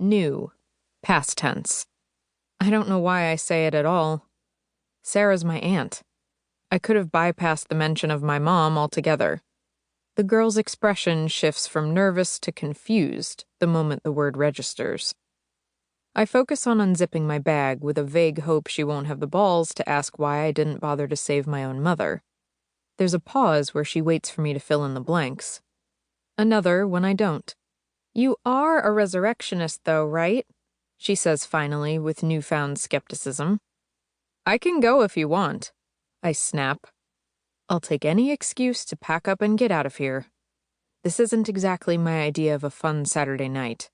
New. Past tense. I don't know why I say it at all. Sarah's my aunt. I could have bypassed the mention of my mom altogether. The girl's expression shifts from nervous to confused the moment the word registers. I focus on unzipping my bag with a vague hope she won't have the balls to ask why I didn't bother to save my own mother. There's a pause where she waits for me to fill in the blanks. Another when I don't. "You are a resurrectionist, though, right?" she says finally with newfound skepticism. "I can go if you want," I snap. I'll take any excuse to pack up and get out of here. This isn't exactly my idea of a fun Saturday night.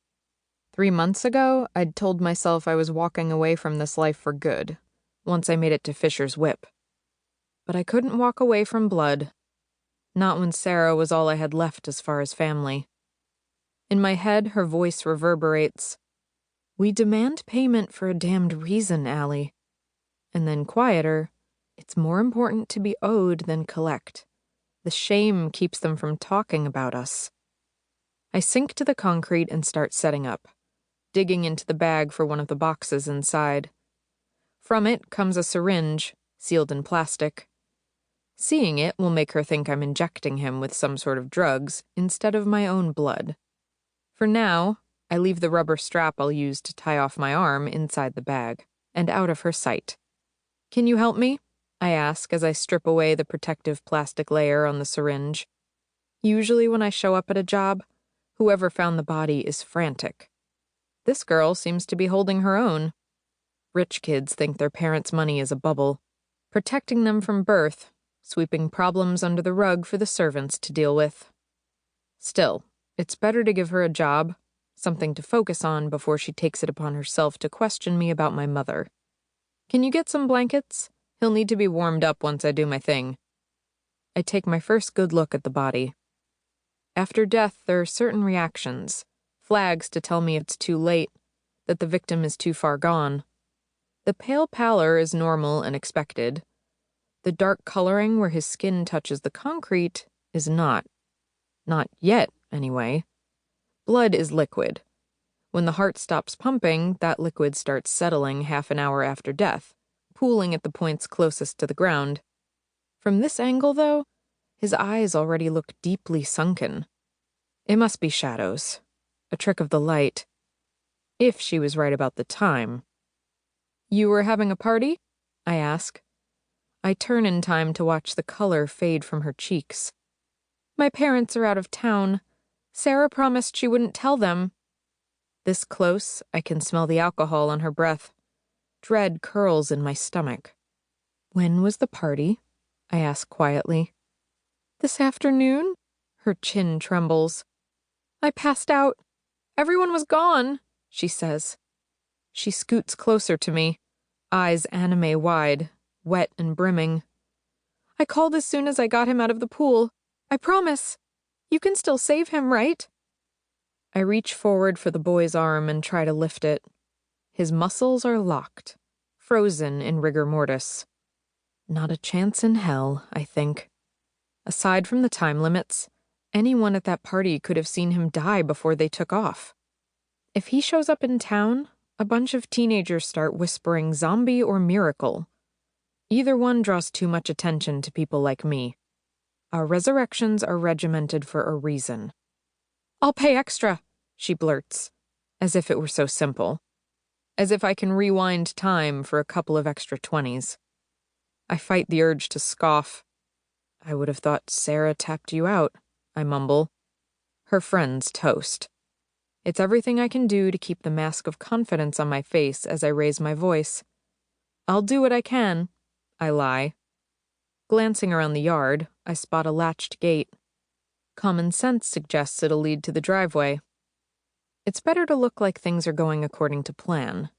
3 months ago, I'd told myself I was walking away from this life for good, once I made it to Fissure's Whipp. But I couldn't walk away from blood. Not when Sarah was all I had left as far as family. In my head, her voice reverberates. "We demand payment for a damned reason, Allie." And then quieter, "It's more important to be owed than collect. The shame keeps them from talking about us." I sink to the concrete and start setting up, digging into the bag for one of the boxes inside. From it comes a syringe, sealed in plastic. Seeing it will make her think I'm injecting him with some sort of drugs instead of my own blood. For now, I leave the rubber strap I'll use to tie off my arm inside the bag, and out of her sight. "Can you help me?" I ask as I strip away the protective plastic layer on the syringe. Usually when I show up at a job, whoever found the body is frantic. This girl seems to be holding her own. Rich kids think their parents' money is a bubble, protecting them from birth, sweeping problems under the rug for the servants to deal with. Still, it's better to give her a job, something to focus on before she takes it upon herself to question me about my mother. "Can you get some blankets? He'll need to be warmed up once I do my thing." I take my first good look at the body. After death, there are certain reactions, flags to tell me it's too late, that the victim is too far gone. The pale pallor is normal and expected. The dark coloring where his skin touches the concrete is not. Not yet, anyway. Blood is liquid. When the heart stops pumping, that liquid starts settling half an hour after death, pooling at the points closest to the ground. From this angle, though, his eyes already look deeply sunken. It must be shadows. A trick of the light. If she was right about the time. "You were having a party?" I ask. I turn in time to watch the color fade from her cheeks. "My parents are out of town. Sarah promised she wouldn't tell them." This close, I can smell the alcohol on her breath. Dread curls in my stomach. "When was the party?" I ask quietly. "This afternoon?" Her chin trembles. "I passed out. Everyone was gone," she says. She scoots closer to me, eyes anime wide, wet and brimming. "I called as soon as I got him out of the pool. I promise. You can still save him, right?" I reach forward for the boy's arm and try to lift it. His muscles are locked, frozen in rigor mortis. Not a chance in hell, I think. Aside from the time limits, anyone at that party could have seen him die before they took off. If he shows up in town, a bunch of teenagers start whispering zombie or miracle. Either one draws too much attention to people like me. Our resurrections are regimented for a reason. "I'll pay extra," she blurts, as if it were so simple. As if I can rewind time for a couple of extra 20s. I fight the urge to scoff. "I would have thought Sarah tapped you out," I mumble. Her friends toast. It's everything I can do to keep the mask of confidence on my face as I raise my voice. "I'll do what I can," I lie. Glancing around the yard, I spot a latched gate. Common sense suggests it'll lead to the driveway. It's better to look like things are going according to plan.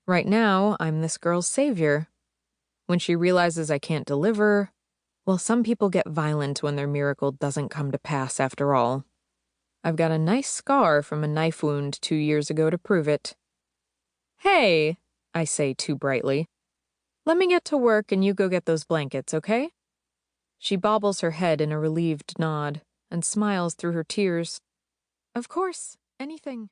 Right now, I'm this girl's savior. When she realizes I can't deliver, well, some people get violent when their miracle doesn't come to pass after all. I've got a nice scar from a knife wound 2 years ago to prove it. "Hey," I say too brightly. "Let me get to work and you go get those blankets, okay?" She bobbles her head in a relieved nod and smiles through her tears. "Of course, anything."